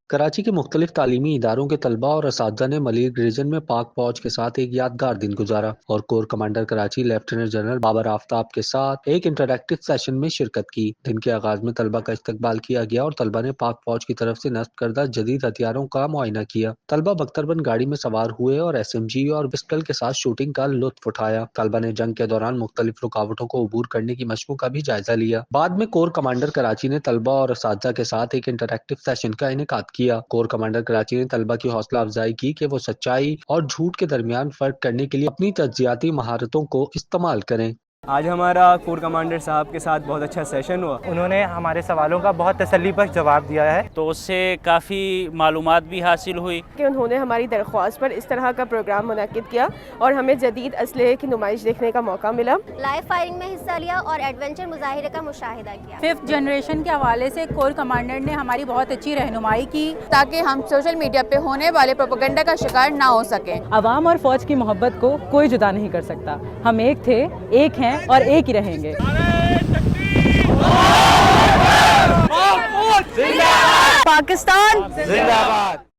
कराची के मुख्तलिफ तालीमी इदारों के तलबा और असातिज़ा ने मलिक रीजन में पाक फौज के साथ एक यादगार दिन गुजारा और core commander Karachi lieutenant general Babar Aftab के साथ एक इंटरैक्टिव सेशन में शिरकत की। दिन के आगाज में तलबा का इस्तकबाल किया गया और तलबा ने पाक फौज की तरफ से नस्ब करदा जदीद हथियारों का मुआयना किया। तलबा बख्तरबंद गाड़ी में सवार हुए और SMG और पिस्टल के साथ शूटिंग का लुत्फ उठाया। तलबा ने जंग के दौरान मुख्तलिफ रुकावटों को अबूर करने की मशकों का भी जायजा लिया। बाद में कोर कमांडर कराची ने तलबा और असातिज़ा के साथ एक इंटरैक्टिव सेशन का इनेकाद किया। कोर कमांडर कराची ने तलबा की हौसला अफजाई की कि वो सच्चाई और झूठ के दरमियान फर्क करने के लिए अपनी तज्जियाती महारतों को इस्तेमाल करें। آج ہمارا کور کمانڈر صاحب کے ساتھ بہت اچھا سیشن ہوا۔ انہوں نے ہمارے سوالوں کا بہت تسلی بخش جواب دیا ہے، تو اس سے کافی معلومات بھی حاصل ہوئی کہ انہوں نے ہماری درخواست پر اس طرح کا پروگرام منعقد کیا اور ہمیں جدید اسلحے کی نمائش دیکھنے کا موقع ملا۔ لائیو فائرنگ میں حصہ لیا اور ایڈونچر مظاہرے کا مشاہدہ کیا۔ 5th جنریشن کے حوالے سے کور کمانڈر نے ہماری بہت اچھی رہنمائی کی تاکہ ہم سوشل میڈیا پہ ہونے والے پروپیگنڈا کا شکار نہ ہو سکیں۔ عوام اور فوج کی محبت کو کوئی جدا نہیں کر سکتا۔ ہم ایک تھے، ایک ہیں اور ایک ہی رہیں گے۔ پاکستان زندہ باد۔